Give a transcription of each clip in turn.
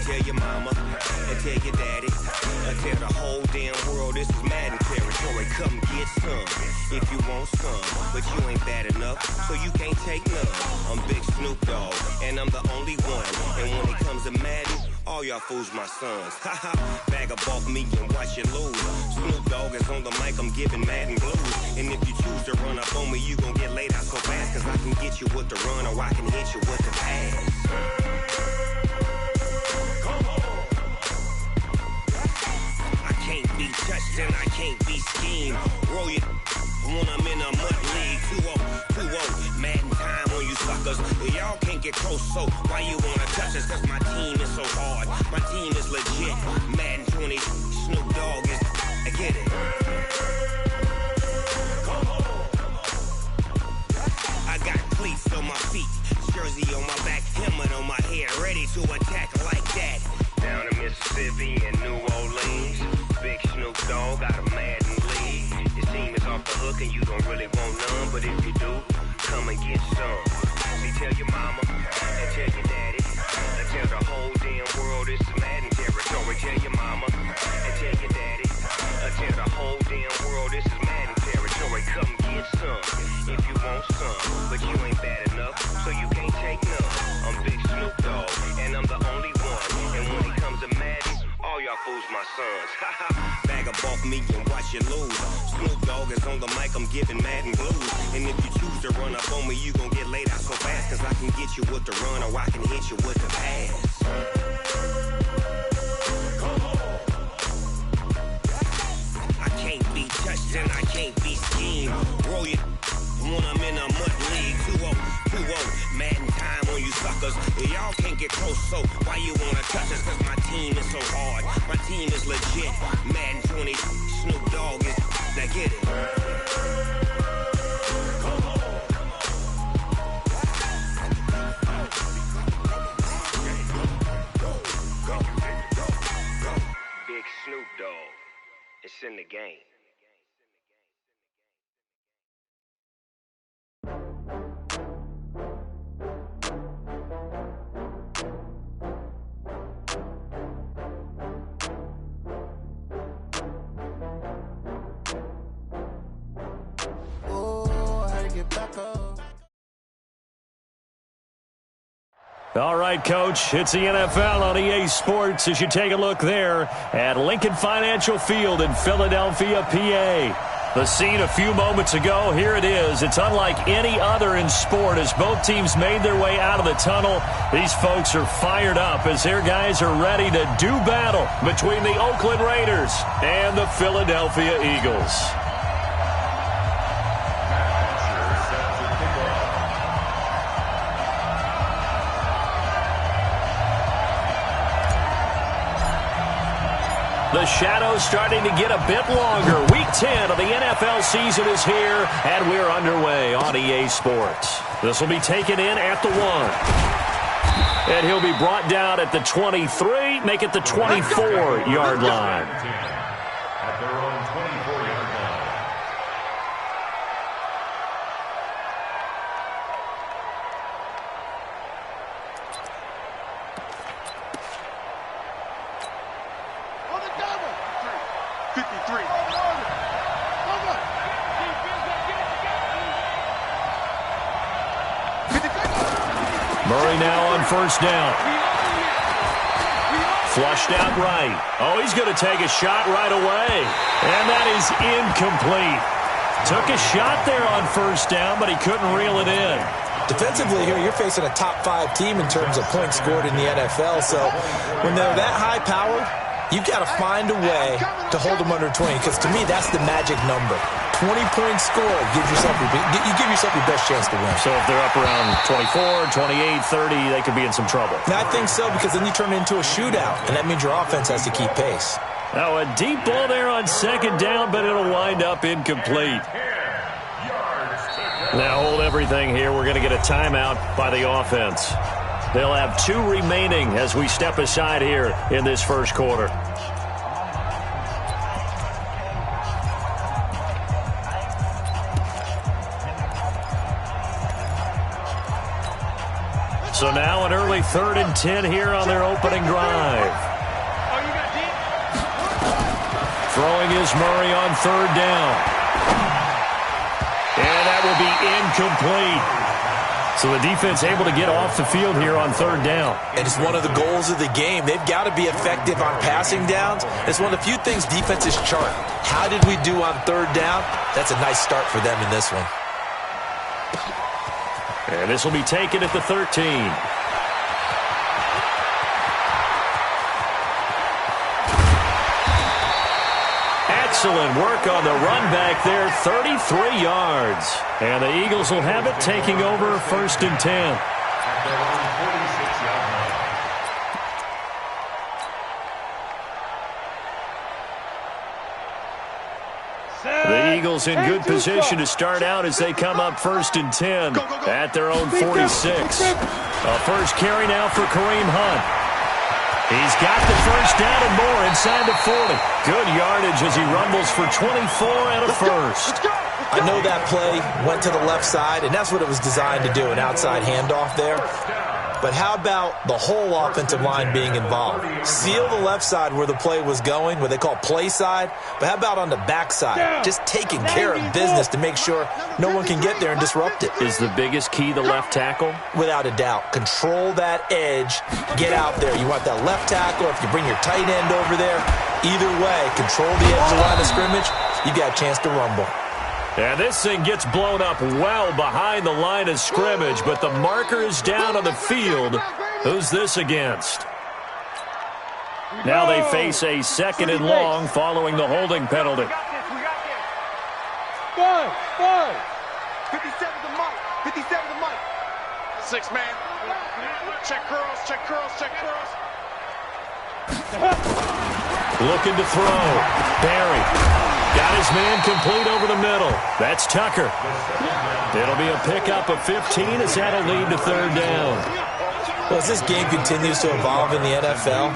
tell your mama, and tell your daddy, and tell the whole damn world this is Madden territory. Come get some if you want some, but you ain't bad enough, so you can't take none. I'm Big Snoop Dogg, and I'm the only one. And when it comes to Madden, all y'all fools my sons. Haha, bag up off me and watch you lose. Snoop Dogg is on the mic, I'm giving Madden blues. And if you choose to run up on me, you gon' get laid out so fast, cause I can get you with the run or I can hit you with the pass. I can't be touched and I can't be schemed. Roll you when I'm in a mud league. 2-0, Madden time on you suckers. Y'all can't get close, so why you wanna touch us? Cause my team is so hard, my team is legit. Madden 20, Snoop Dogg is, I get it. I got cleats on my feet, jersey on my back, helmet on my head, ready to attack like that. Down in Mississippi and New Orleans, Big Snoop Dogg got a Madden league. Your team is off the hook and you don't really want none, but if you do, come and get some. See, tell your mama and tell your daddy, and tell the whole damn world this is Madden territory. Tell your mama and tell your daddy, and tell the whole damn world this is Madden territory. Come get some if you want some, but you ain't bad enough, so you can't take none. I'm Big Snoop Dogg, and I'm the only one. And when it comes to Madden, all y'all fools my sons. Haha, bag up off me and watch you lose. Snoop Dogg is on the mic, I'm giving Madden blues. And if you choose to run up on me, you gon' get laid out so fast, cause I can get you with the run or I can hit you with the pass. I can't be touched and I can't be schemed. Roll you when I'm in a mud league. 2-0, Madden time on you suckers. Y'all can't get close, so why you wanna touch us? Cause my team is so hard, my team is legit. Madden 20, Snoop Dogg is, now get it. Big Snoop Dogg, it's in the game. All right, Coach, it's the NFL on EA Sports as you take a look there at Lincoln Financial Field in Philadelphia, PA. The scene a few moments ago, here it is. It's unlike any other in sport as both teams made their way out of the tunnel. These folks are fired up as their guys are ready to do battle between the Oakland Raiders and the Philadelphia Eagles. The shadow's starting to get a bit longer. Week 10 of the NFL season is here, and we're underway on EA Sports. This will be taken in at the 1. And he'll be brought down at the 23, make it the 24-yard line. At their own 24-yard line. On the double. 53. Murray now on first down. Flushed out right. Oh, he's going to take a shot right away. And that is incomplete. Took a shot there on first down, but he couldn't reel it in. Defensively here, you're facing a top 5 team in terms of points scored in the NFL. So when they're that high-powered, you've got to find a way to hold them under 20, because to me, that's the magic number. 20 points scored, you give yourself your best chance to win. So if they're up around 24, 28, 30, they could be in some trouble. Now, I think so, because then you turn it into a shootout, and that means your offense has to keep pace. Now a deep ball there on second down, but it'll wind up incomplete. Now hold everything here. We're going to get a timeout by the offense. They'll have 2 remaining as we step aside here in this first quarter. So now an early only 3rd and 10 here on their opening drive. Throwing is Murray on 3rd down. And that will be incomplete. So the defense able to get off the field here on 3rd down. And it's one of the goals of the game. They've got to be effective on passing downs. It's one of the few things defenses chart. How did we do on 3rd down? That's a nice start for them in this one. And this will be taken at the 13. Excellent work on the run back there, 33 yards. And the Eagles will have it, taking over 1st and 10. The Eagles in good position to start out as they come up 1st and 10 at their own 46. A first carry now for Kareem Hunt. He's got the first down and more inside the 40. Good yardage as he rumbles for 24 and a first. I know that play went to the left side, and that's what it was designed to do, an outside handoff there. But how about the whole offensive line being involved? Seal the left side where the play was going, what they call play side. But how about on the back side? Just taking care of business to make sure no one can get there and disrupt it. Is the biggest key the left tackle? Without a doubt. Control that edge. Get out there. You want that left tackle. If you bring your tight end over there, either way, control the edge of the line of scrimmage, you got a chance to rumble. And this thing gets blown up well behind the line of scrimmage, but the marker is down on the field. Who's this against? Now they face a 2nd and long following the holding penalty. 57 to Mike. 57 to Mike. 6 man. Check curls, check curls, check curls. Looking to throw. Barry. Got his man complete over the middle. That's Tucker. It'll be a pickup of 15 as that'll lead to 3rd down. Well, as this game continues to evolve in the NFL,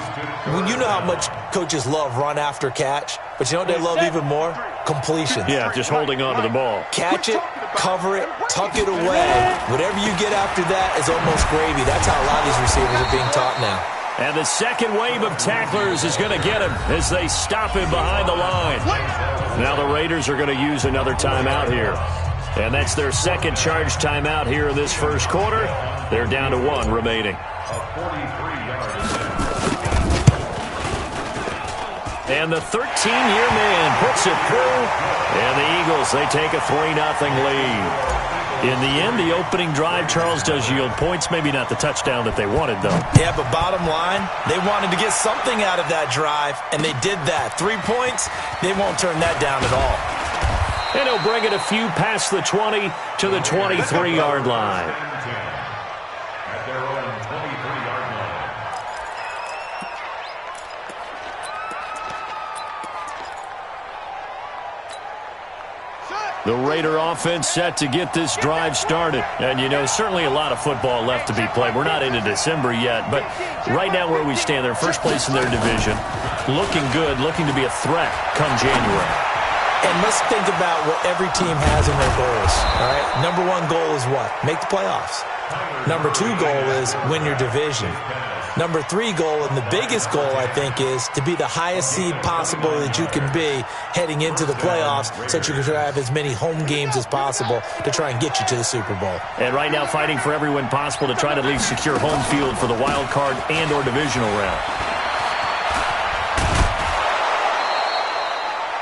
you know how much coaches love run after catch, but you know what they love even more? Completion. Yeah, just holding on to the ball. Catch it, cover it, tuck it away. Whatever you get after that is almost gravy. That's how a lot of these receivers are being taught now. And the second wave of tacklers is going to get him as they stop him behind the line. Now the Raiders are going to use another timeout here. And that's their second charge timeout here in this first quarter. They're down to 1 remaining. And the 13-year man puts it through. And the Eagles, they take a 3-0 lead. In the end, the opening drive, Charles, does yield points. Maybe not the touchdown that they wanted, though. Yeah, but bottom line, they wanted to get something out of that drive, and they did that. 3 points, they won't turn that down at all. And he'll bring it a few past the 20 to the 23-yard line. At their own 23-yard line. The Raider offense set to get this drive started. And, you know, certainly a lot of football left to be played. We're not into December yet, but right now where we stand, they're first place in their division. Looking good, looking to be a threat come January. And let's think about what every team has in their goals, all right? Number 1 goal is what? Make the playoffs. Number 2 goal is win your division. Number 3 goal, and the biggest goal, I think, is to be the highest seed possible that you can be heading into the playoffs so that you can have as many home games as possible to try and get you to the Super Bowl. And right now fighting for every win possible to try to at least secure home field for the wild card and or divisional round.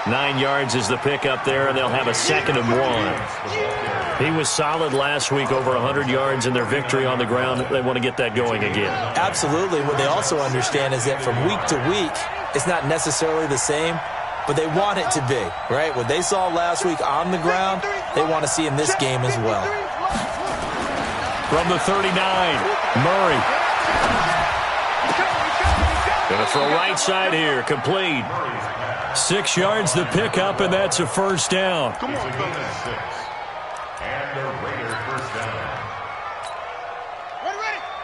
9 yards is the pickup there, and they'll have a 2nd and 1. He was solid last week, over 100 yards in their victory on the ground. They want to get that going again. Absolutely. What they also understand is that from week to week, it's not necessarily the same, but they want it to be, right? What they saw last week on the ground, they want to see in this game as well. From the 39, Murray. Going to throw right side here, complete. 6 yards the pickup, and that's a first down. Come on, fellas. And the Raiders first down.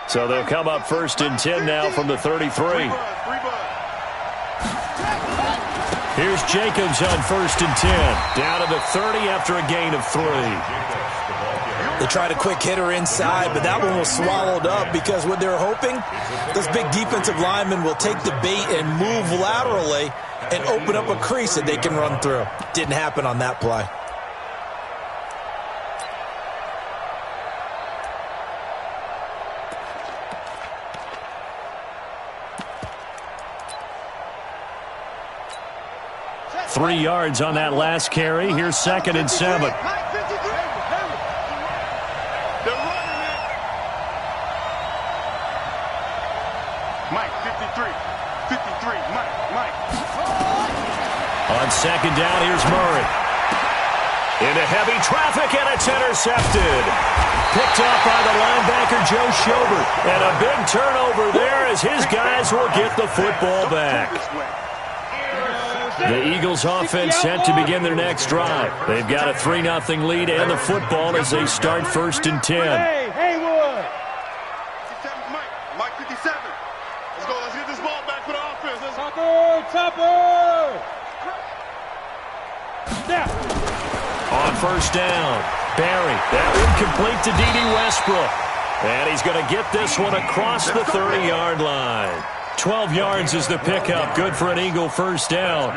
So they'll come up 1st and 10 now from the 33. Here's Jacobs on 1st and 10. Down to the 30 after a gain of 3. They tried a quick hitter inside, but that one was swallowed up because what they're hoping, those big defensive linemen will take the bait and move laterally and open up a crease that they can run through. Didn't happen on that play. Three yards on that last carry. Here's 2nd and 7. Mike, 53, Mike. On 2nd down, here's Murray. Into heavy traffic, and it's intercepted. Picked up by the linebacker, Joe Schobert. And a big turnover there as his guys will get the football back. The Eagles offense set to begin their next drive. They've got a 3-0 lead and the football as they start 1st and 10. Hey, Haywood. 57's Mike 57. Let's get this ball back for the offense. Topper. On 1st down, Barry. That one complete to D.D. Westbrook. And he's going to get this one across the 30-yard line. 12 yards is the pickup. Good for an Eagle 1st down.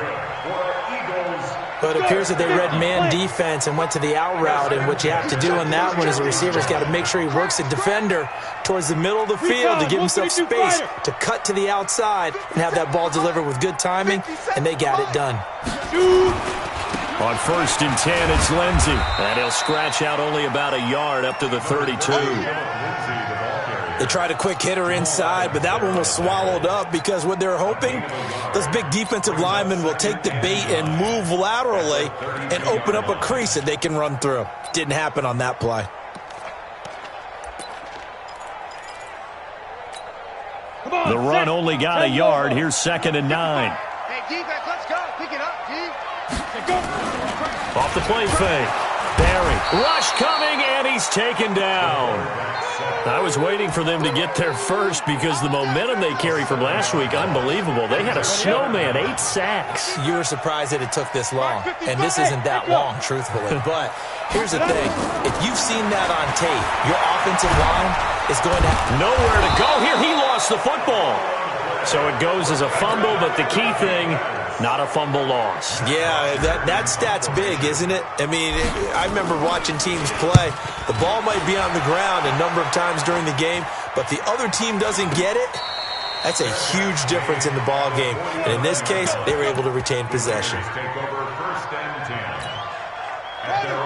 But it appears that they read man defense and went to the out route. And what you have to do on that one is the receiver's got to make sure he works the defender towards the middle of the field to give himself space to cut to the outside and have that ball delivered with good timing. And they got it done. On 1st and 10, it's Lindsey. And he'll scratch out only about a yard up to the 32. They tried a quick hitter inside, but that one was swallowed up because what they're hoping, those big defensive linemen will take the bait and move laterally and open up a crease that they can run through. Didn't happen on that play. The run only got a yard. Here's 2nd and 9. Hey, defense, let's go. Pick it up, D. Off the play fake. Barry. Rush coming, and he's taken down. I was waiting for them to get there first because the momentum they carry from last week, unbelievable. They had a snowman, 8 sacks. You were surprised that it took this long, and this isn't that long, truthfully. But here's the thing. If you've seen that on tape, your offensive line is going to have nowhere to go. Here, he lost the football. So it goes as a fumble, but the key thing, not a fumble loss. Yeah, that stat's big, isn't it? I mean, I remember watching teams play. The ball might be on the ground a number of times during the game, but the other team doesn't get it. That's a huge difference in the ball game. And in this case, they were able to retain possession.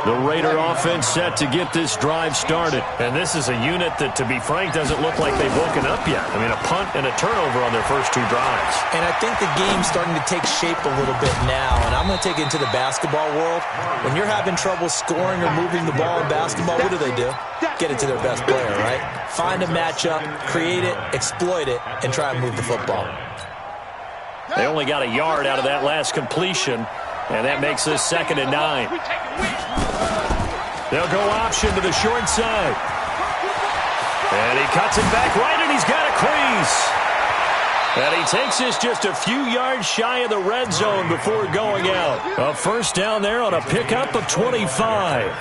The Raider offense set to get this drive started. And this is a unit that, to be frank, doesn't look like they've woken up yet. I mean, a punt and a turnover on their first 2 drives. And I think the game's starting to take shape a little bit now. And I'm going to take it into the basketball world. When you're having trouble scoring or moving the ball in basketball, what do? Get it to their best player, right? Find a matchup, create it, exploit it, and try and move the football. They only got a yard out of that last completion. And that makes this 2nd and 9. They'll go option to the short side. And he cuts it back right, and he's got a crease. And he takes this just a few yards shy of the red zone before going out. A 1st down there on a pickup of 25.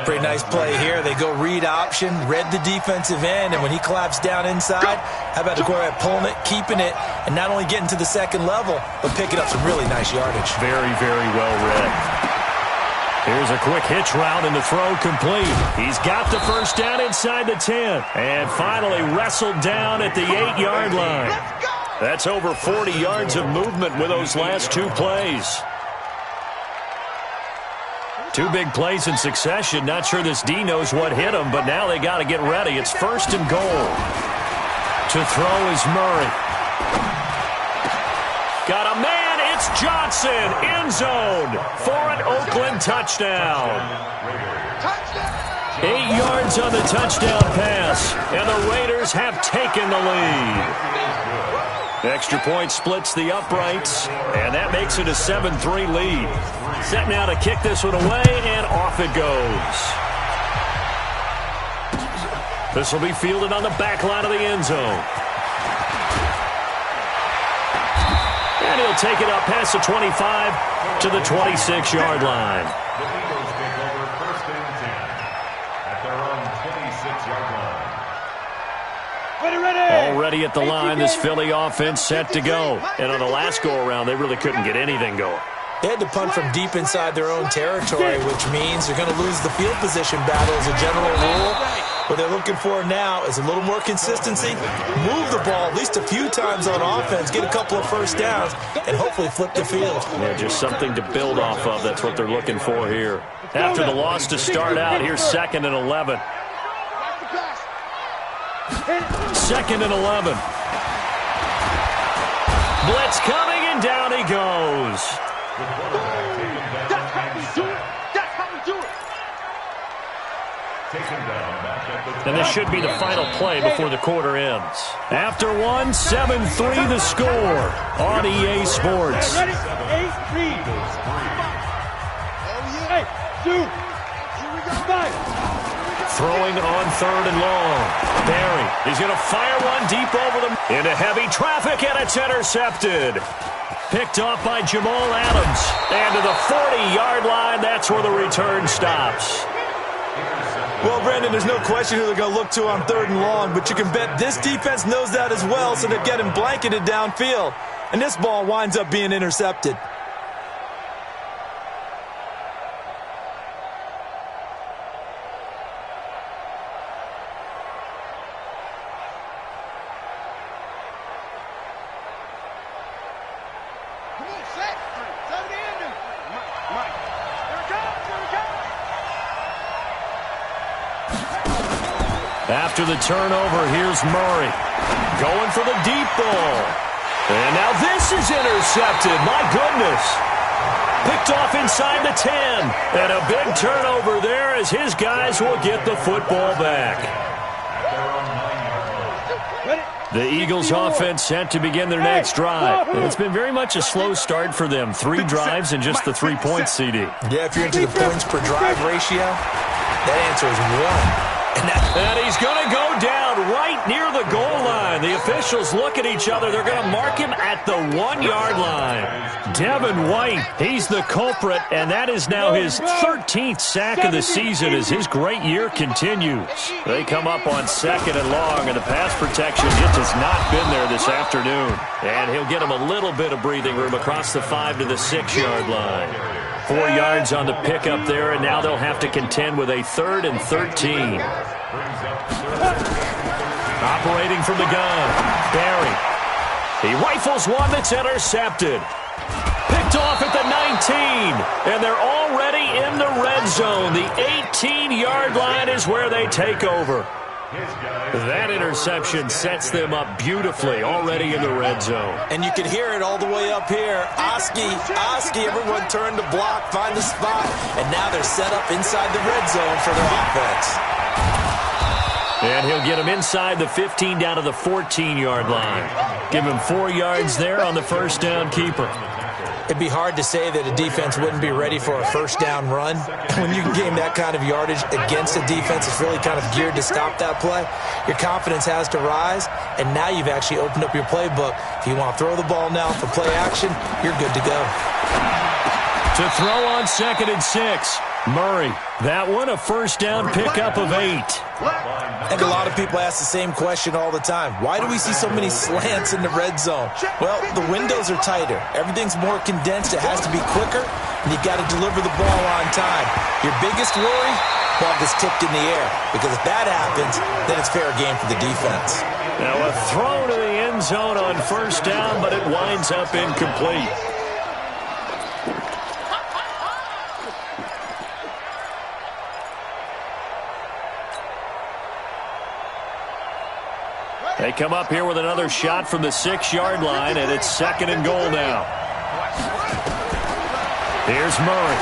Pretty nice play here. They go read option, read the defensive end, and when he collapsed down inside, how about the quarterback pulling it, keeping it, and not only getting to the 2nd level, but picking up some really nice yardage. Very, very well read. Here's a quick hitch route, and the throw complete. He's got the 1st down inside the 10, and finally wrestled down at the 8-yard line. That's over 40 yards of movement with those last 2 plays. 2 big plays in succession. Not sure this D knows what hit him, but now they got to get ready. It's 1st and goal. To throw is Murray. Got a man. It's Johnson. End zone for an Oakland touchdown. 8 yards on the touchdown pass, and the Raiders have taken the lead. Extra point splits the uprights, and that makes it a 7-3 lead. Set now to kick this one away, and off it goes. This will be fielded on the back line of the end zone. And he'll take it up past the 25 to the 26-yard line. Already at the line, this Philly offense set to go. And on the last go-around, they really couldn't get anything going. They had to punt from deep inside their own territory, which means they're going to lose the field position battle as a general rule. What they're looking for now is a little more consistency, move the ball at least a few times on offense, get a couple of first downs, and hopefully flip the field. Yeah, just something to build off of. That's what they're looking for here. After the loss to start out, here's 2nd and 11. 2nd and 11. Blitz coming, and down he goes. That's how we do it. That's how we do it. And this should be the final play before the quarter ends. After one, 7-3 the score on EA Sports. Ready? 8-3. Hey, 2. Here we go. 5. Throwing on 3rd and long. Barry is going to fire one deep over them. Into heavy traffic, and it's intercepted. Picked off by Jamal Adams. And to the 40-yard line, that's where the return stops. Well, Brandon, there's no question who they're going to look to on 3rd and long, but you can bet this defense knows that as well, so they're getting blanketed downfield. And this ball winds up being intercepted. After the turnover, here's Murray. Going for the deep ball. And now this is intercepted. My goodness. Picked off inside the 10. And a big turnover there as his guys will get the football back. The Eagles offense set to begin their next drive. It's been very much a slow start for them. 3 drives and just the 3 points, CD. Yeah, if you're into the points per drive ratio, that answer is 1. And he's going to go down right near the goal line. The officials look at each other. They're going to mark him at the 1-yard line. Devin White, he's the culprit, and that is now his 13th sack of the season as his great year continues. They come up on 2nd and long, and the pass protection just has not been there this afternoon. And he'll get him a little bit of breathing room across the 5 to the 6-yard line. 4 yards on the pickup there, and now they'll have to contend with a 3rd and 13. Operating from the gun, Barry. He rifles one that's intercepted. Picked off at the 19, and they're already in the red zone. The 18-yard line is where they take over. That interception sets them up beautifully already in the red zone. And you can hear it all the way up here. Oski, everyone turned to block, find the spot, and now they're set up inside the red zone for their offense. And he'll get him inside the 15 down to the 14-yard line. Give him 4 yards there on the first down keeper. It'd be hard to say that a defense wouldn't be ready for a first down run. When you can gain that kind of yardage against a defense that's really kind of geared to stop that play, your confidence has to rise, and now you've actually opened up your playbook. If you want to throw the ball now for play action, you're good to go. To throw on 2nd and 6, Murray. That one a first down pickup of 8. And a lot of people ask the same question all the time. Why do we see so many slants in the red zone? Well, the windows are tighter. Everything's more condensed. It has to be quicker, and you got to deliver the ball on time. Your biggest worry? Ball gets tipped in the air, because if that happens, then it's fair game for the defense. Now a throw to the end zone on first down, but it winds up incomplete. They come up here with another shot from the 6-yard line, and it's 2nd and goal now. Here's Murray.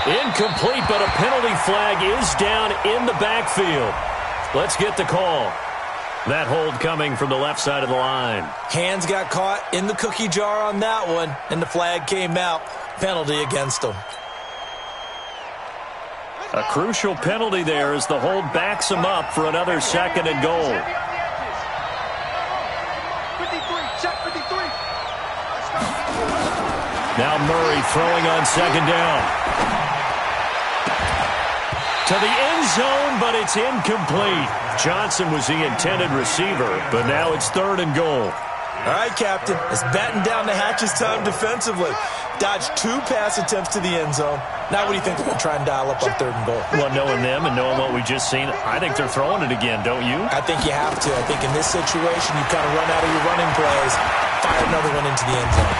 Incomplete, but a penalty flag is down in the backfield. Let's get the call. That hold coming from the left side of the line. Hands got caught in the cookie jar on that one, and the flag came out. Penalty against them. A crucial penalty there as the hold backs him up for another 2nd and goal. 53, check 53. Now Murray throwing on 2nd down. To the end zone, but it's incomplete. Johnson was the intended receiver, but now it's 3rd and goal. All right, Captain. It's batten down the hatches time defensively. Dodged 2 pass attempts to the end zone. Now what do you think they're going to try and dial up on 3rd and goal? Well, knowing them and knowing what we just seen, I think they're throwing it again, don't you? I think you have to. I think in this situation, you kind of run out of your running plays, fire another one into the end zone.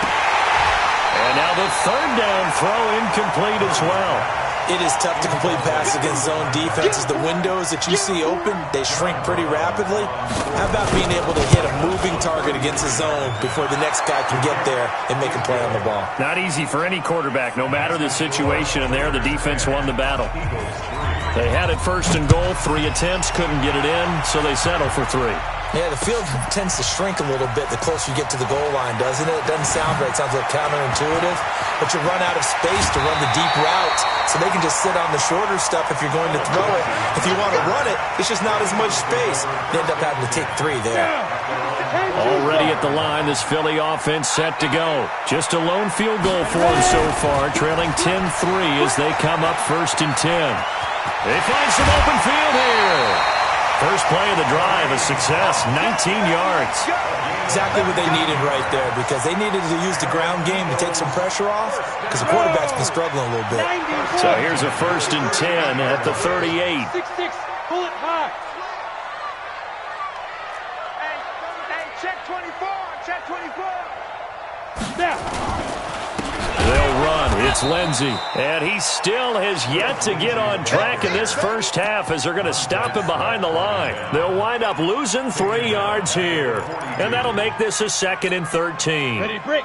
And now the 3rd down throw incomplete as well. It is tough to complete passes against zone defenses. The windows that you see open, they shrink pretty rapidly. How about being able to hit a moving target against a zone before the next guy can get there and make a play on the ball? Not easy for any quarterback, no matter the situation, and there the defense won the battle. They had it 1st and goal, 3 attempts, couldn't get it in, so they settle for 3. Yeah, the field tends to shrink a little bit the closer you get to the goal line, doesn't it? It doesn't sound right. It sounds like counterintuitive. But you run out of space to run the deep routes, so they can just sit on the shorter stuff if you're going to throw it. If you want to run it, it's just not as much space. You end up having to take 3 there. Already at the line, this Philly offense set to go. Just a lone field goal for them so far, trailing 10-3 as they come up 1st and 10. They find some open field here. First play of the drive, a success, 19 yards. Exactly what they needed right there, because they needed to use the ground game to take some pressure off, because the quarterback's been struggling a little bit. So here's a 1st and 10 at the 38. 6-6, pull it high. Hey, check 24, check 24. Now. They'll run. It's Lindsey. And he still has yet to get on track in this first half as they're going to stop him behind the line. They'll wind up losing 3 yards here. And that'll make this a 2nd and 13. Ready, break.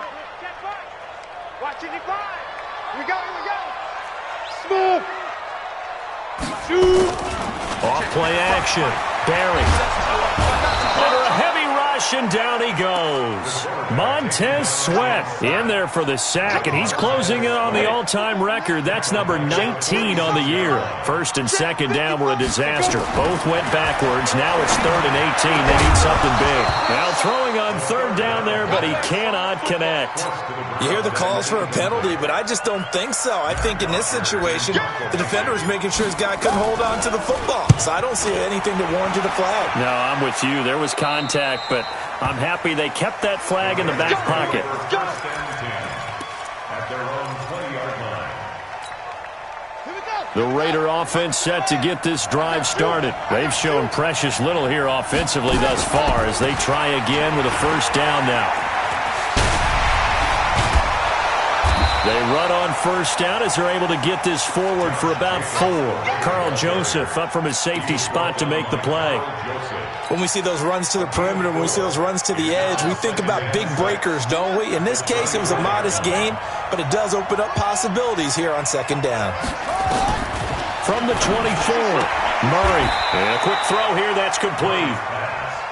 Watch it, Here we go. Smooth. Shoot. Off play action. Barry. Under a heavy rush, and down he goes. Montez Sweat in there for the sack, and he's closing in on the all-time record. That's number 19 on the year. 1st and 2nd down were a disaster. Both went backwards. Now it's 3rd and 18. They need something big. Now throwing on 3rd down there, but he cannot connect. You hear the calls for a penalty, but I just don't think so. I think in this situation, the defender is making sure his guy couldn't hold on to the football. So I don't see anything that warranted a flag. No, I'm with you. There was contact, but I'm happy they kept that flag in the back pocket. The Raider offense set to get this drive started. They've shown precious little here offensively thus far as they try again with a 1st down now. They run on 1st down as they're able to get this forward for about 4. Carl Joseph up from his safety spot to make the play. When we see those runs to the perimeter, when we see those runs to the edge, we think about big breakers, don't we? In this case, it was a modest gain, but it does open up possibilities here on 2nd down. From the 24, Murray. And a quick throw here, that's complete.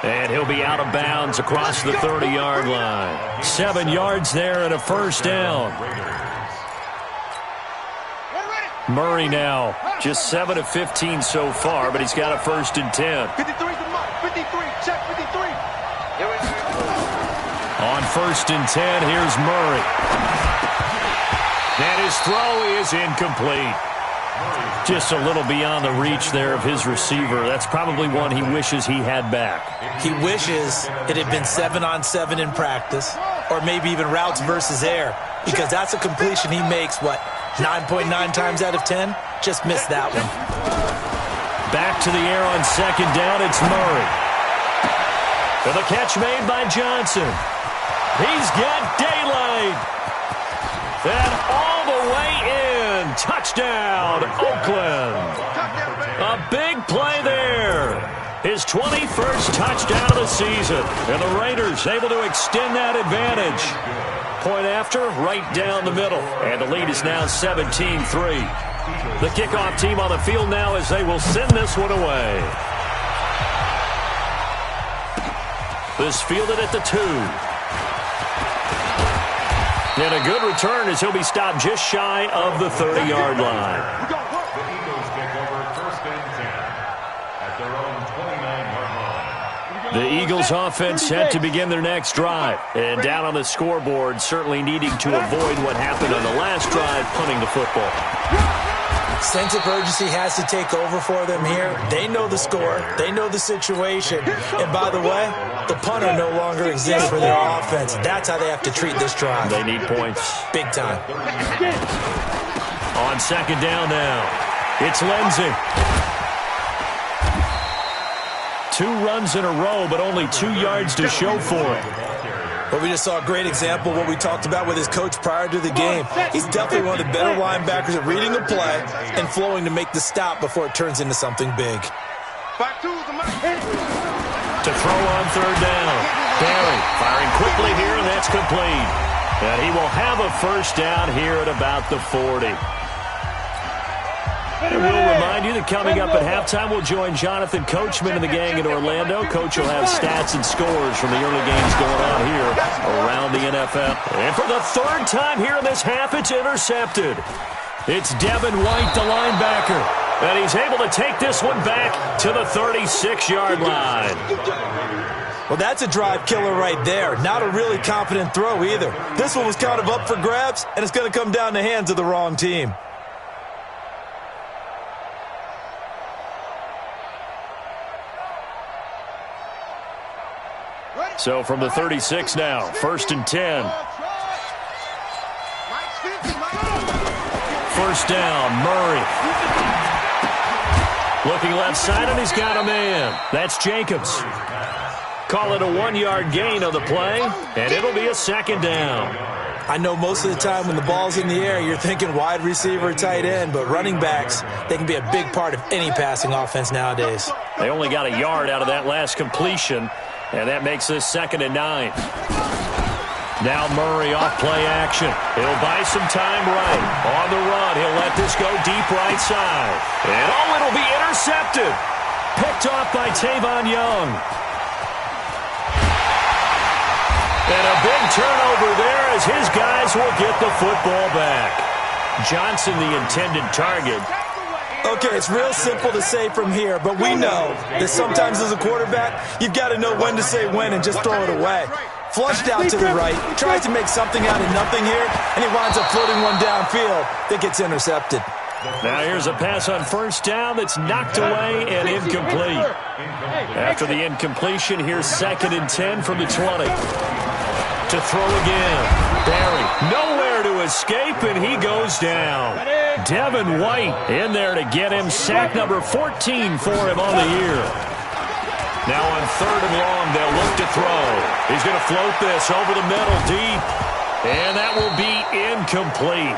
And he'll be out of bounds across the 30-yard line. 7 yards there and a 1st down. Murray now just 7 of 15 so far, but he's got a 1st and 10. 53 to Mike. 53, check 53. On 1st and 10, here's Murray. And his throw is incomplete. Just a little beyond the reach there of his receiver. That's probably one he wishes he had back. He wishes it had been 7-on-7 in practice, or maybe even routes versus air, because that's a completion he makes, 9.9 times out of 10? Just missed that one. Back to the air on 2nd down, it's Murray. For the catch made by Johnson. He's got daylight. And all the way in. Touchdown, Oakland. A big play there. His 21st touchdown of the season. And the Raiders able to extend that advantage. Point after, right down the middle. And the lead is now 17-3. The kickoff team on the field now as they will send this one away. This fielded at the 2. And a good return as he'll be stopped just shy of the 30-yard line. The Eagles take over 1st and 10 at their own 29-yard line. The Eagles offense set to begin their next drive. And down on the scoreboard, certainly needing to avoid what happened on the last drive, punting the football. Sense of urgency has to take over for them here. They know the score. They know the situation. And by the way, the punter no longer exists for their offense. That's how they have to treat this drive. They need points. Big time. On second down now, it's Lindsey. 2 runs in a row, but only 2 yards to show for it. Well, we just saw a great example of what we talked about with his coach prior to the game. He's definitely one of the better linebackers at reading the play and flowing to make the stop before it turns into something big. To throw on third down. Barry firing quickly here, and that's complete. And he will have a first down here at about the 40. And we'll remind you that coming up at halftime, we'll join Jonathan Coachman and the gang in Orlando. Coach will have stats and scores from the early games going on here around the NFL. And for the 3rd time here in this half, it's intercepted. It's Devin White, the linebacker. And he's able to take this one back to the 36-yard line. Well, that's a drive killer right there. Not a really confident throw either. This one was kind of up for grabs, and it's going to come down the hands of the wrong team. So from the 36 now, 1st and 10. First down, Murray. Looking left side, and he's got a man. That's Jacobs. Call it a 1-yard gain on the play, and it'll be a 2nd down. I know most of the time when the ball's in the air, you're thinking wide receiver, tight end, but running backs, they can be a big part of any passing offense nowadays. They only got a yard out of that last completion, and that makes this 2nd and 9. Now Murray off play action. He'll buy some time right. On the run, he'll let this go deep right side. And it'll be intercepted. Picked off by Tavon Young. And a big turnover there as his guys will get the football back. Johnson, the intended target. Okay, it's real simple to say from here, but we know that sometimes as a quarterback, you've got to know when to say when and just throw it away. Flushed out to the right, tries to make something out of nothing here, and he winds up floating one downfield that gets intercepted. Now here's a pass on first down that's knocked away and incomplete. After the incompletion, here's 2nd and 10 from the 20. To throw again. Barry nowhere to escape, and he goes down. Devin White in there to get him. Sack number 14 for him on the year. Now on 3rd and long, they'll look to throw. He's going to float this over the middle deep. And that will be incomplete.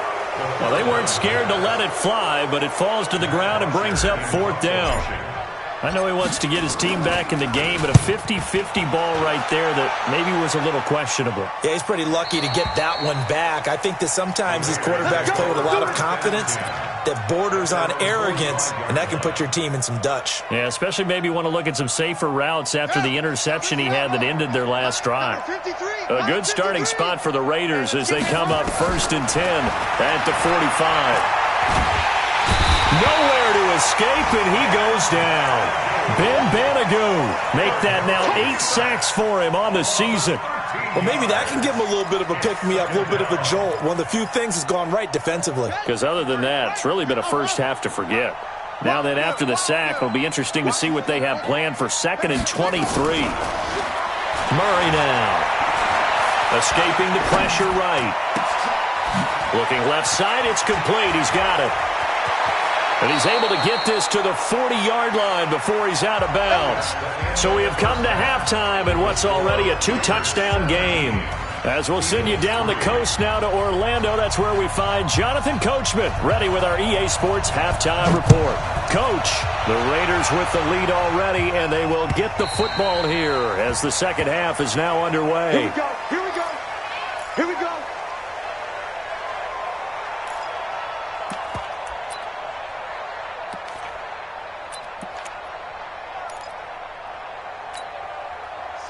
Well, they weren't scared to let it fly, but it falls to the ground and brings up 4th down. I know he wants to get his team back in the game, but a 50-50 ball right there that maybe was a little questionable. Yeah, he's pretty lucky to get that one back. I think that sometimes these quarterbacks play with a lot of confidence that borders on arrogance, and that can put your team in some Dutch. Yeah, especially maybe want to look at some safer routes after the interception he had that ended their last drive. A good starting spot for the Raiders as they come up 1st and 10 at the 45. Nowhere to escape, and he goes down. Ben Banagou make that now 8 sacks for him on the season. Well, maybe that can give him a little bit of a pick-me-up, a little bit of a jolt. One of the few things has gone right defensively. Because other than that, it's really been a first half to forget. Now that after the sack, it'll be interesting to see what they have planned for 2nd and 23. Murray now. Escaping the pressure right. Looking left side, it's complete. He's got it. And he's able to get this to the 40-yard line before he's out of bounds. So we have come to halftime in what's already a 2-touchdown game. As we'll send you down the coast now to Orlando, that's where we find Jonathan Coachman, ready with our EA Sports halftime report. Coach, the Raiders with the lead already, and they will get the football here as the 2nd half is now underway. Here we go, here we go, here we go.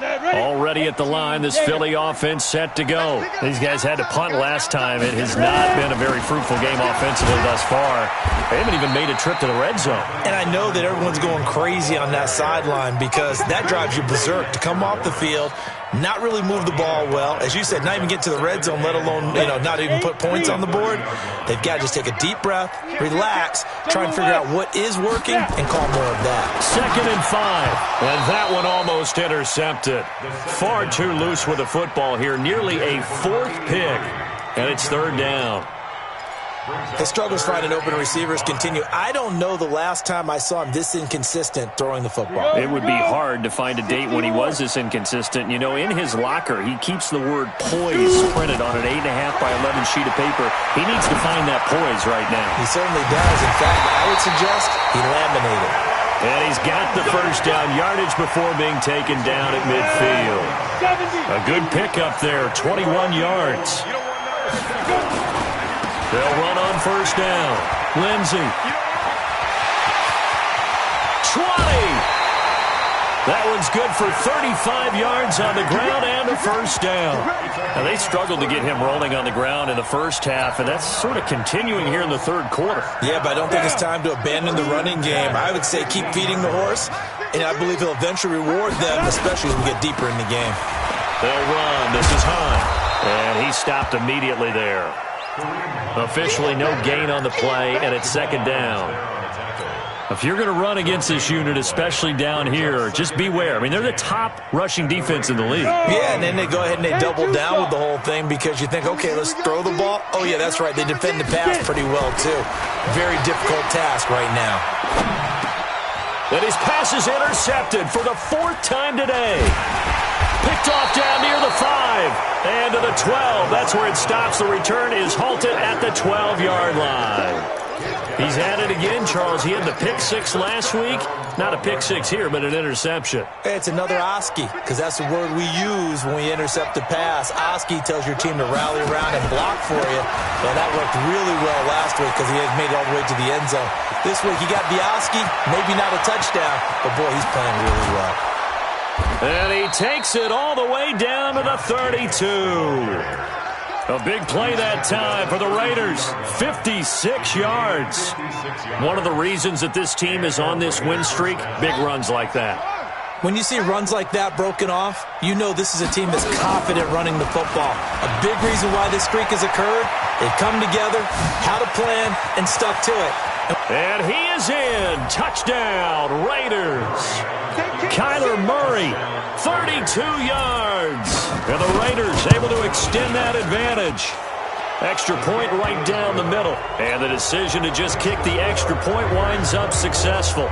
Already at the line, this Philly offense set to go. These guys had to punt last time. It has not been a very fruitful game offensively thus far. They haven't even made a trip to the red zone. And I know that everyone's going crazy on that sideline because that drives you berserk to come off the field, not really move the ball well. As you said, not even get to the red zone, let alone, not even put points on the board. They've got to just take a deep breath, relax, try and figure out what is working, and call more of that. 2nd and 5. And that one almost intercepted. Far too loose with the football here. Nearly a 4th pick. And it's 3rd down. His struggles finding open receivers continue. I don't know the last time I saw him this inconsistent throwing the football. It would be hard to find a date when he was this inconsistent. In his locker, he keeps the word poise printed on an 8.5 by 11 sheet of paper. He needs to find that poise right now. He certainly does. In fact, I would suggest he laminated. And he's got the first down yardage before being taken down at midfield. A good pickup there, 21 yards. They'll run on first down. Lindsey. 20. That one's good for 35 yards on the ground and a first down. Now, they struggled to get him rolling on the ground in the first half, and that's sort of continuing here in the 3rd quarter. Yeah, but I don't think it's time to abandon the running game. I would say keep feeding the horse, and I believe he'll eventually reward them, especially as we get deeper in the game. They'll run. This is Hunt. And he stopped immediately there. Officially no gain on the play, and it's 2nd down. If you're going to run against this unit, especially down here, just beware. They're the top rushing defense in the league. Yeah, and then they go ahead and they double down with the whole thing because you think, okay, let's throw the ball. Oh, yeah, that's right. They defend the pass pretty well, too. Very difficult task right now. And his pass is intercepted for the 4th time today. Picked off down near the 5 and to the 12. That's where it stops. The return is halted at the 12-yard line. He's at it again, Charles. He had the pick 6 last week. Not a pick 6 here, but an interception. It's another Oski, because that's the word we use when we intercept a pass. Oski tells your team to rally around and block for you. Well, that worked really well last week because he had made it all the way to the end zone. This week he got the Oski, maybe not a touchdown, but boy, he's playing really well. And he takes it all the way down to the 32. A big play that time for the Raiders. 56 yards. One of the reasons that this team is on this win streak, big runs like that. When you see runs like that broken off, you know this is a team that's confident running the football. A big reason why this streak has occurred, they've come together, had a plan, and stuck to it. And he is in. Touchdown, Raiders. Kyler Murray, 32 yards. And the Raiders able to extend that advantage. Extra point right down the middle. And the decision to just kick the extra point winds up successful.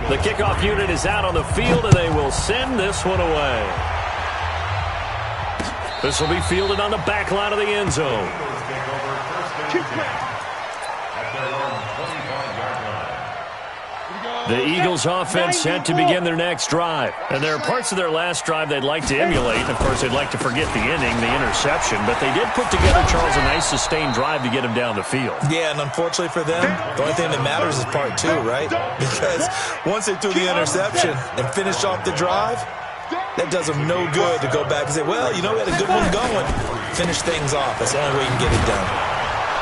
The kickoff unit is out on the field, and they will send this one away. This will be fielded on the back line of the end zone. The Eagles offense set to begin their next drive. And there are parts of their last drive they'd like to emulate. Of course, they'd like to forget the inning, the interception. But they did put together, Charles, a nice sustained drive to get him down the field. Yeah, and unfortunately for them, the only thing that matters is part 2, right? Because once they threw the interception and finished off the drive, that does them no good to go back and say, well, we had a good one going. Finish things off. That's the only way you can get it done.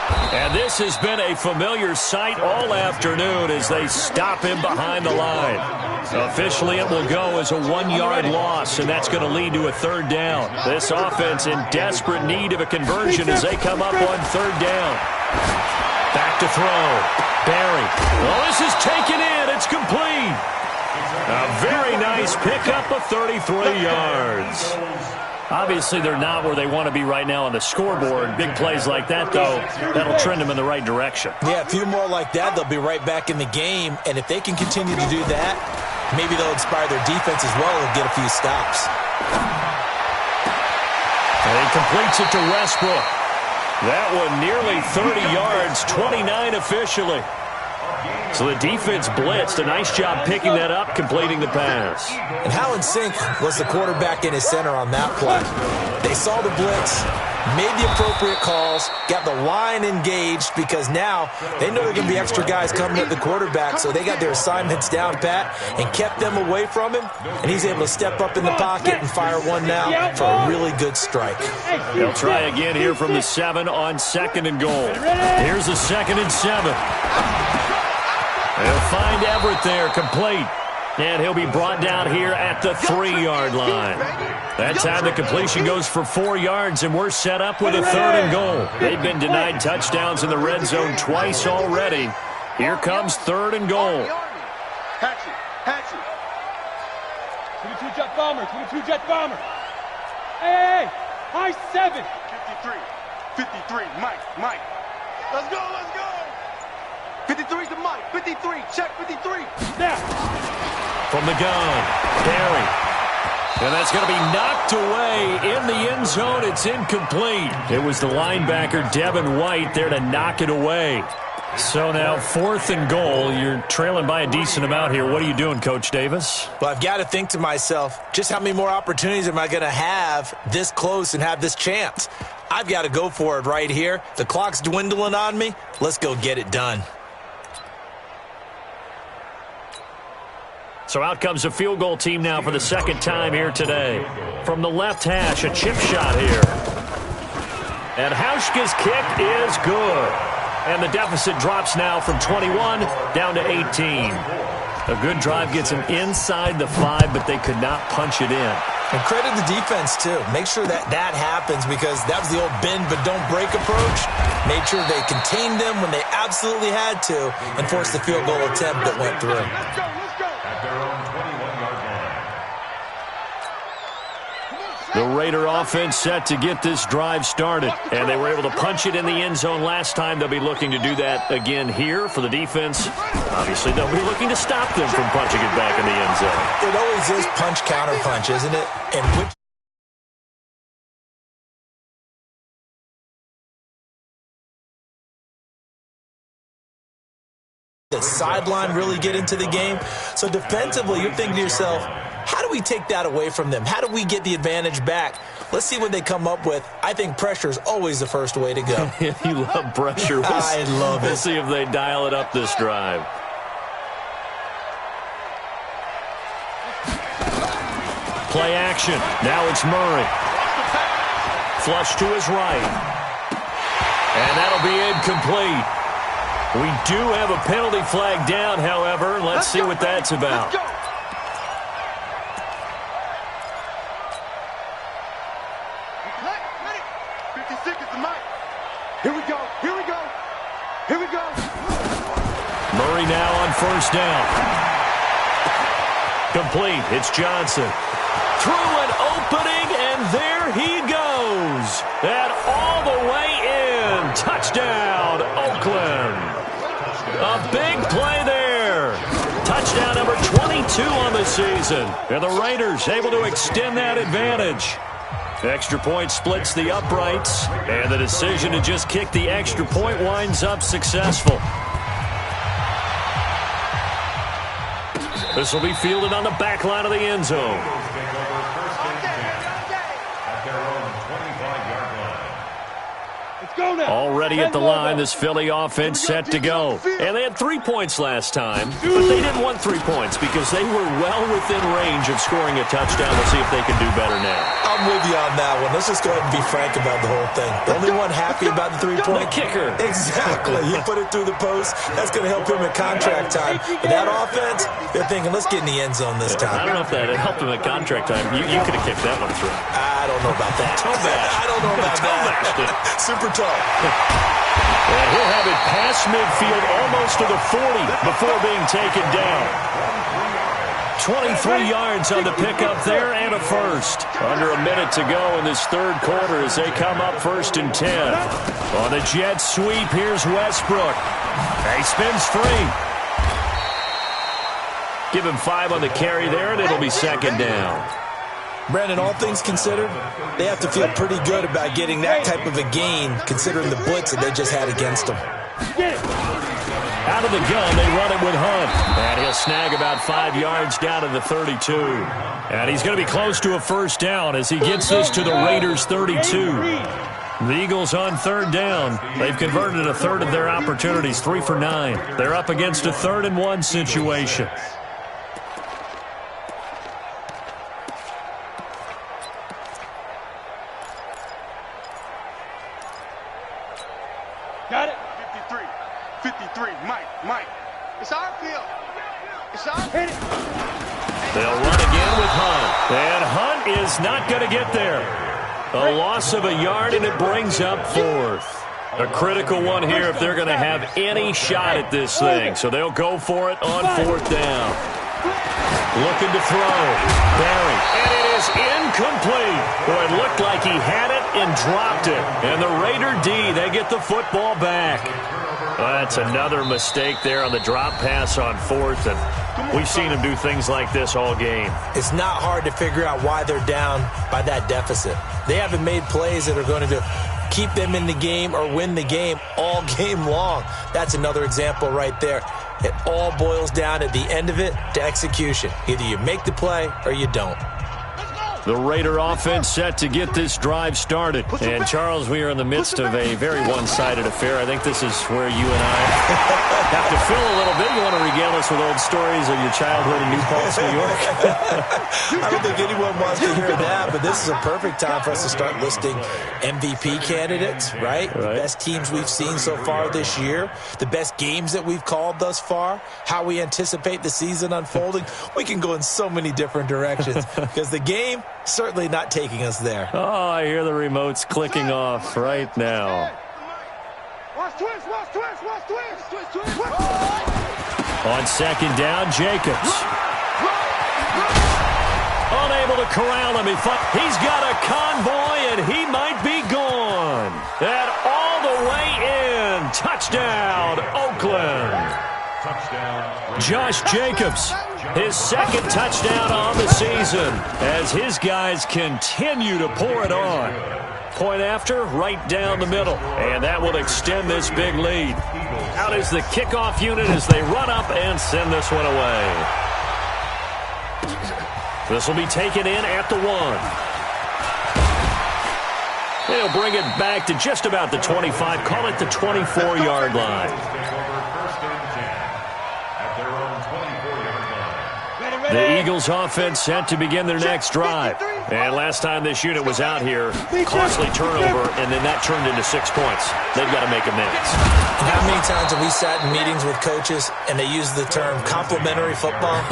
And this has been a familiar sight all afternoon as they stop him behind the line. Officially, it will go as a 1-yard loss, and that's going to lead to a 3rd down. This offense in desperate need of a conversion as they come up on 3rd down. Back to throw. Barry. Well, this is taken in. It's complete. A very nice pickup of 33 yards. Obviously, they're not where they want to be right now on the scoreboard. Big plays like that, though, that'll trend them in the right direction. Yeah, a few more like that, they'll be right back in the game. And if they can continue to do that, maybe they'll inspire their defense as well and get a few stops. And he completes it to Westbrook. That one nearly 30 yards, 29 officially. So the defense blitzed. A nice job picking that up, completing the pass. And how in sync was the quarterback and his center on that play? They saw the blitz. made the appropriate calls, got the line engaged, because now they know there are going to be extra guys coming at the quarterback, so they got their assignments down pat and kept them away from him, and he's able to step up in the pocket and fire one now for a really good strike. They'll try again here from the 7 on 2nd and goal. Here's a 2nd and 7. They'll find Everett there, complete. And he'll be brought down here at the 3-yard line. That time the completion goes for 4 yards, and we're set up with a 3rd and goal. They've been denied touchdowns in the red zone twice already. Here comes 3rd and goal. Hatchet. 22 jet bomber. Hey, high 7. 53, Mike. Let's go. 53's to Mike. 53, check 53. Now. From the gun, Barry. And that's going to be knocked away in the end zone. It's incomplete. It was the linebacker, Devin White, there to knock it away. So now 4th and goal. You're trailing by a decent amount here. What are you doing, Coach Davis? Well, I've got to think to myself, just how many more opportunities am I going to have this close and have this chance? I've got to go for it right here. The clock's dwindling on me. Let's go get it done. So out comes a field goal team now for the 2nd time here today. From the left hash, a chip shot here. And Hauschka's kick is good. And the deficit drops now from 21 down to 18. A good drive gets them inside the 5, but they could not punch it in. And credit the defense, too. Make sure that happens, because that was the old bend but don't break approach. Made sure they contained them when they absolutely had to and forced the field goal attempt that went through. The Raider offense set to get this drive started, and they were able to punch it in the end zone last time. They'll be looking to do that again here for the defense. Obviously, they'll be looking to stop them from punching it back in the end zone. It always is punch, counter punch, isn't it? And which the sideline really get into the game. So defensively, you're thinking to yourself, how do we take that away from them? How do we get the advantage back? Let's see what they come up with. I think pressure is always the first way to go. You love pressure. I love it. We'll see if they dial it up this drive. Play action. Now it's Murray. Flush to his right. And that'll be incomplete. We do have a penalty flag down, however. Let's see what that's about. 56 is the mic. Here we go. Murray now on 1st down. Complete. It's Johnson. Through an opening, and there he goes. And all the way in. Touchdown, Oakland. A big play there. Touchdown number 22 on the season. And the Raiders able to extend that advantage. Extra point splits the uprights, and the decision to just kick the extra point winds up successful. This will be fielded on the back line of the end zone. Already at the line, this Philly offense set to go. And they had 3 points last time, but they didn't want 3 points because they were well within range of scoring a touchdown. Let's see if they can do better now. I'm with you on that one. Let's just go ahead and be frank about the whole thing. The only one happy about the 3-point kicker. Exactly. You put it through the post. That's going to help him at contract time. But that offense, they're thinking, let's get in the end zone this time. I don't know if that helped him at contract time. You could have kicked that one through. I don't know about that. I don't know about that. Super tall. And he'll have it past midfield almost to the 40 before being taken down. 23 yards on the pickup there and a first. Under a minute to go in this 3rd quarter as they come up 1st and 10. On the jet sweep, here's Westbrook. He spins free. Give him 5 on the carry there, and it'll be 2nd down. Brandon, all things considered, they have to feel pretty good about getting that type of a gain, considering the blitz that they just had against them. Out of the gun, they run it with Hunt. And he'll snag about 5 yards down to the 32. And he's going to be close to a 1st down as he gets this to the Raiders' 32. The Eagles on 3rd down. They've converted a third of their opportunities, 3 for 9. They're up against a 3rd and 1 situation. Got it. 53. Mike. It's our field. It's our field. They'll run again with Hunt. And Hunt is not going to get there. A loss of a yard, and it brings up 4th. A critical one here if they're going to have any shot at this thing. So they'll go for it on 4th down. Looking to throw. Barry. And it is incomplete. Boy, it looked like he had it and dropped it. And the Raider D, they get the football back. That's another mistake there on the drop pass on 4th. And we've seen him do things like this all game. It's not hard to figure out why they're down by that deficit. They haven't made plays that are going to keep them in the game or win the game all game long. That's another example right there. It all boils down at the end of it to execution. Either you make the play or you don't. The Raider offense set to get this drive started. And, Charles, we are in the midst of a very one-sided affair. I think this is where you and I have to fill a little bit. You want to regale us with old stories of your childhood in New Paltz, New York? I don't think anyone wants to hear that, but this is a perfect time for us to start listing MVP candidates, right? The best teams we've seen so far this year, the best games that we've called thus far, how we anticipate the season unfolding. We can go in so many different directions because the game certainly not taking us there. Oh, I hear the remotes clicking off right now. Watch twist. On 2nd down, Jacobs. Unable to corral him. He's got a convoy, and he might be gone. And all the way in. Touchdown, Oakland. Josh Jacobs, his 2nd touchdown on the season as his guys continue to pour it on. Point after, right down the middle, and that will extend this big lead. Out is the kickoff unit as they run up and send this one away. This will be taken in at the 1. They'll bring it back to just about the 25, call it the 24-yard line. The Eagles offense set to begin their next drive. And last time this unit was out here, costly turnover, and then that turned into 6 points. They've got to make amends. How many times have we sat in meetings with coaches and they use the term complementary football?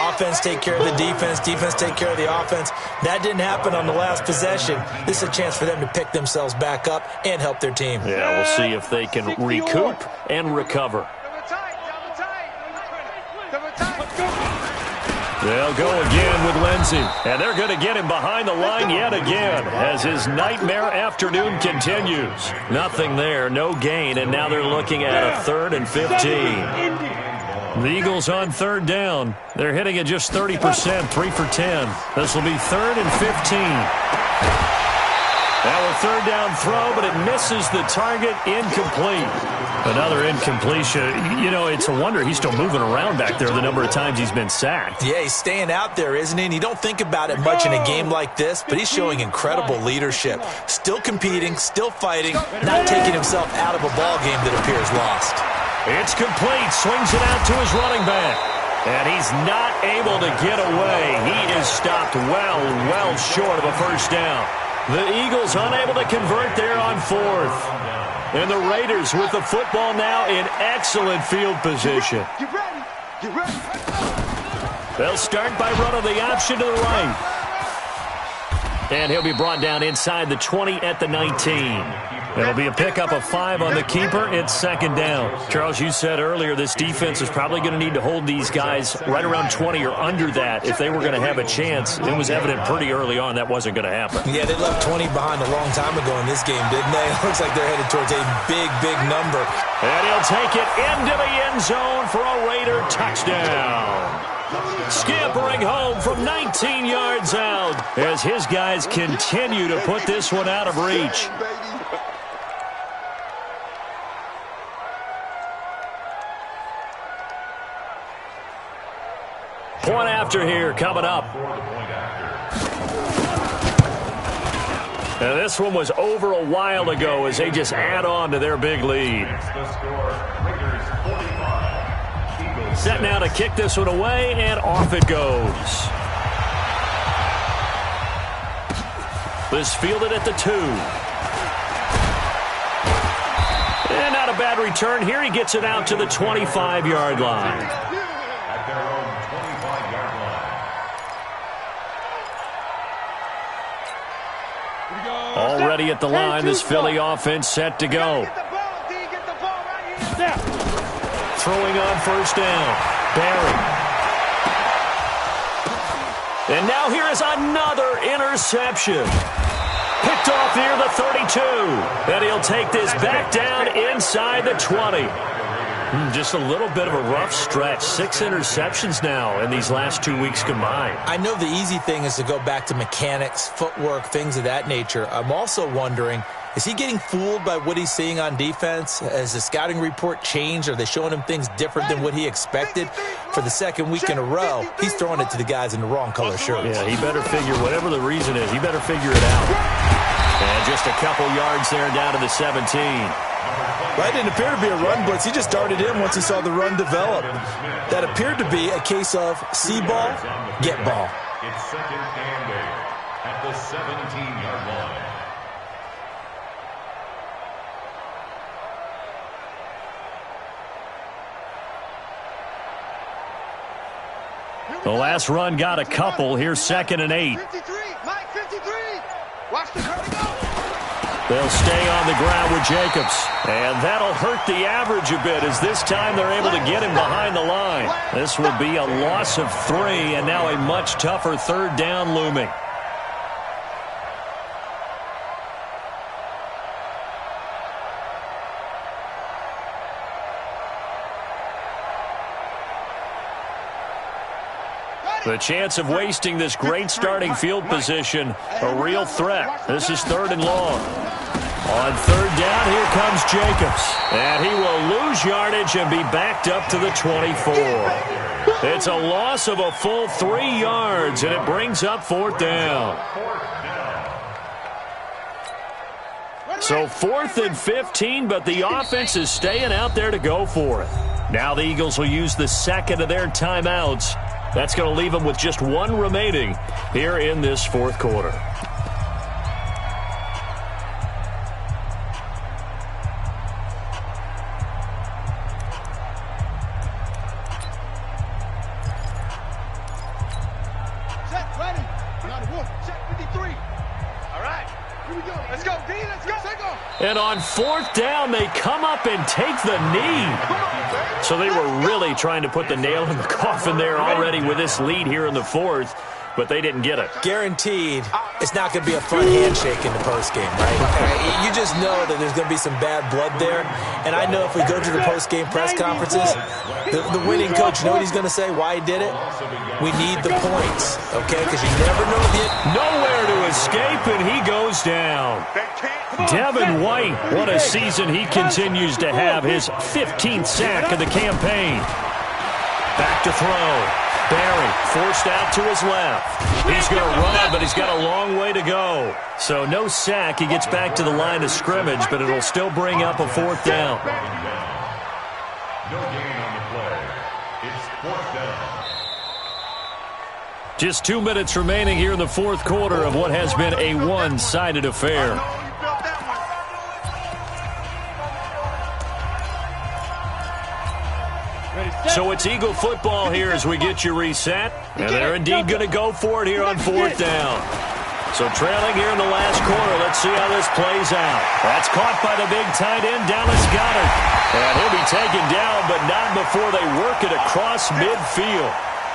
Offense take care of the defense take care of the offense. That didn't happen on the last possession. This is a chance for them to pick themselves back up and help their team. Yeah, we'll see if they can recoup and recover. They'll go again with Lindsey, and they're going to get him behind the line yet again as his nightmare afternoon continues. Nothing there, no gain, and now they're looking at a 3rd and 15. The Eagles on 3rd down. They're hitting at just 30%, 3 for 10. This will be 3rd and 15. Now a 3rd down throw, but it misses the target, incomplete. Another incompletion. You know, it's a wonder he's still moving around back there the number of times he's been sacked. Yeah, he's staying out there, isn't he? And you don't think about it much in a game like this, but he's showing incredible leadership. Still competing, still fighting, not taking himself out of a ball game that appears lost. It's complete. Swings it out to his running back. And he's not able to get away. He is stopped well short of a 1st down. The Eagles unable to convert there on 4th. And the Raiders with the football now in excellent field position. Get ready. They'll start by running the option to the right. And he'll be brought down inside the 20 at the 19. It'll be a pickup of 5 on the keeper. It's 2nd down. Charles, you said earlier this defense is probably going to need to hold these guys right around 20 or under that if they were going to have a chance. It was evident pretty early on that wasn't going to happen. Yeah, they left 20 behind a long time ago in this game, didn't they? It looks like they're headed towards a big number. And he'll take it into the end zone for a Raider touchdown. Scampering home from 19 yards out as his guys continue to put this one out of reach. Point after here coming up. Now, this one was over a while ago as they just add on to their big lead. The score, Lakers 45, Eagles Set now to kick this one away, and off it goes. This fielded at the 2. And not a bad return here. He gets it out to the 25-yard line. at their own 25-yard line. Already at the line, this Philly offense set to go. Throwing on first down. Barry. And now here is another interception. Picked off near the 32. And he'll take this back down inside the 20. Just a little bit of a rough stretch. 6 interceptions now in these last 2 weeks combined. I know the easy thing is to go back to mechanics, footwork, things of that nature. I'm also wondering, is he getting fooled by what he's seeing on defense? Has the scouting report changed? Are they showing him things different than what he expected? For the second week in a row, he's throwing it to the guys in the wrong color shirts. Yeah, he better figure, whatever the reason is, he better figure it out. And just a couple yards there down to the 17. Right, didn't appear to be a run blitz. He just darted in once he saw the run develop. That appeared to be a case of see ball, get ball. It's second and 8 at the 17-yard line. The last run got a couple. Here's second and 8. 53, Mike, 53. Watch the curve go. They'll stay on the ground with Jacobs. And that'll hurt the average a bit as this time they're able to get him behind the line. This will be a loss of 3 and now a much tougher third down looming. The chance of wasting this great starting field position, a real threat. This is 3rd and long. On 3rd down, here comes Jacobs. And he will lose yardage and be backed up to the 24. It's a loss of a full 3 yards, and it brings up 4th down. So 4th and 15, but the offense is staying out there to go for it. Now the Eagles will use the second of their timeouts. That's going to leave them with just 1 remaining here in this 4th quarter. Set, ready. Not a wolf. Check 53. All right. Here we go. Let's go, D. Let's go. Take off. And on 4th down, they come up and take the knee. So they were really trying to put the nail in the coffin there already with this lead here in the 4th, but they didn't get it. Guaranteed, it's not going to be a fun handshake in the postgame, right? You just know that there's going to be some bad blood there. And I know if we go to the postgame press conferences, the winning coach, you know what he's going to say, why he did it? We need the points, okay? Because you never know if you... Nowhere to escape, and he goes down. Devin White, what a season he continues to have. His 15th sack of the campaign. Back to throw. Barry forced out to his left. He's going to run, but he's got a long way to go. So no sack. He gets back to the line of scrimmage, but it'll still bring up a 4th down. No gain on the play. It's 4th down. Just 2 minutes remaining here in the 4th quarter of what has been a one-sided affair. So it's Eagle football here as we get you reset. And they're indeed going to go for it here on 4th down. So trailing here in the last quarter. Let's see how this plays out. That's caught by the big tight end, Dallas Goedert. And he'll be taken down, but not before they work it across midfield.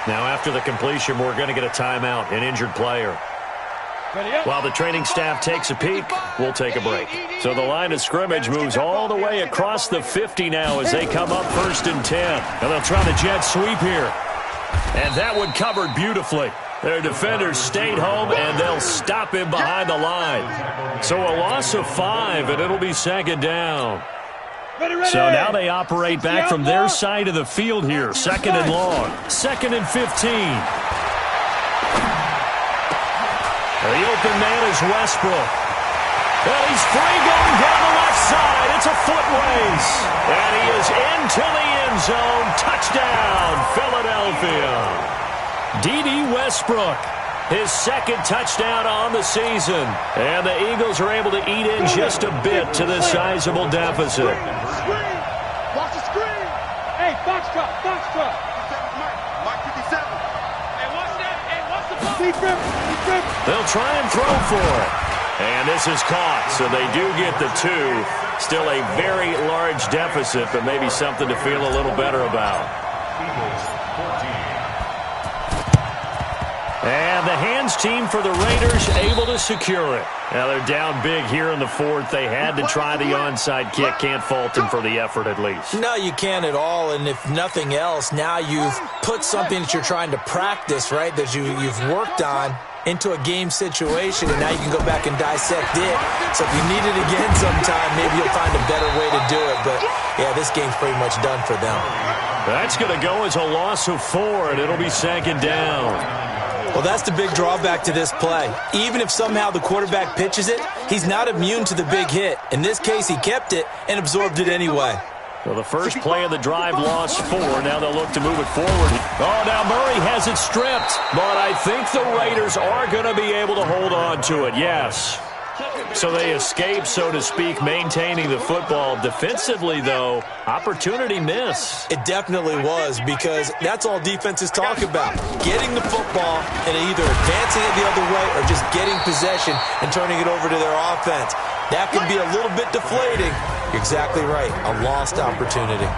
Now after the completion, we're going to get a timeout, an injured player. While the training staff takes a peek, we'll take a break. So the line of scrimmage moves all the way across the 50 now as they come up 1st and 10. And they'll try the jet sweep here. And that one covered beautifully. Their defenders stayed home, and they'll stop him behind the line. So a loss of 5, and it'll be 2nd down. So now they operate back from their side of the field here. 2nd and long. 2nd and 15. The open man is Westbrook. And he's free going down the left side. It's a foot race. And he is into the end zone. Touchdown, Philadelphia. D.D. Westbrook, his second touchdown on the season. And the Eagles are able to eat in just a bit to this sizable deficit. Screen. Watch the screen. Hey, box truck. Mike 57. Hey, what's that? Hey, what's the ball? They'll try and throw for it. And this is caught, so they do get the 2. Still a very large deficit, but maybe something to feel a little better about. And the hands team for the Raiders able to secure it. Now they're down big here in the 4th. They had to try the onside kick. Can't fault them for the effort at least. No, you can't at all. And if nothing else, now you've put something that you're trying to practice, right, that you've worked on into a game situation, and now you can go back and dissect it. So if you need it again sometime, maybe you'll find a better way to do it. But, yeah, this game's pretty much done for them. That's going to go as a loss of 4, and it'll be 2nd down. Well, that's the big drawback to this play. Even if somehow the quarterback pitches it, he's not immune to the big hit. In this case, he kept it and absorbed it anyway. So the first play of the drive lost 4. Now they'll look to move it forward. Oh, now Murray has it stripped. But I think the Raiders are going to be able to hold on to it, yes. So they escape, so to speak, maintaining the football. Defensively, though, opportunity miss. It definitely was, because that's all defenses talk about. Getting the football and either advancing it the other way or just getting possession and turning it over to their offense. That can be a little bit deflating. You're exactly right. A lost opportunity.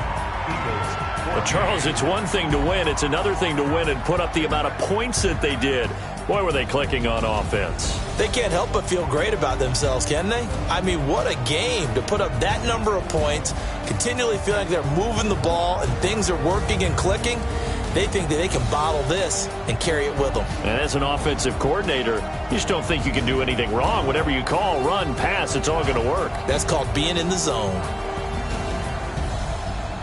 But, Charles, it's one thing to win. It's another thing to win and put up the amount of points that they did. Boy, were they clicking on offense. They can't help but feel great about themselves, can they? I mean, what a game to put up that number of points, continually feeling like they're moving the ball and things are working and clicking. They think that they can bottle this and carry it with them. And as an offensive coordinator, you just don't think you can do anything wrong. Whatever you call, run, pass, it's all going to work. That's called being in the zone.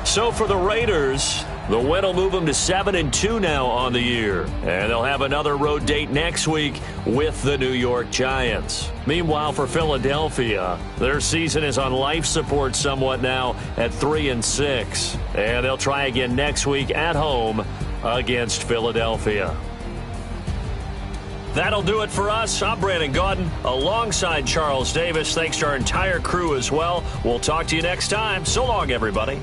So for the Raiders, the win will move them to 7-2 now on the year. And they'll have another road date next week with the New York Giants. Meanwhile, for Philadelphia, their season is on life support somewhat now at 3-6. And they'll try again next week at home against Philadelphia. That'll do it for us. I'm Brandon Gaudin alongside Charles Davis. Thanks to our entire crew as well. We'll talk to you next time. So long, everybody.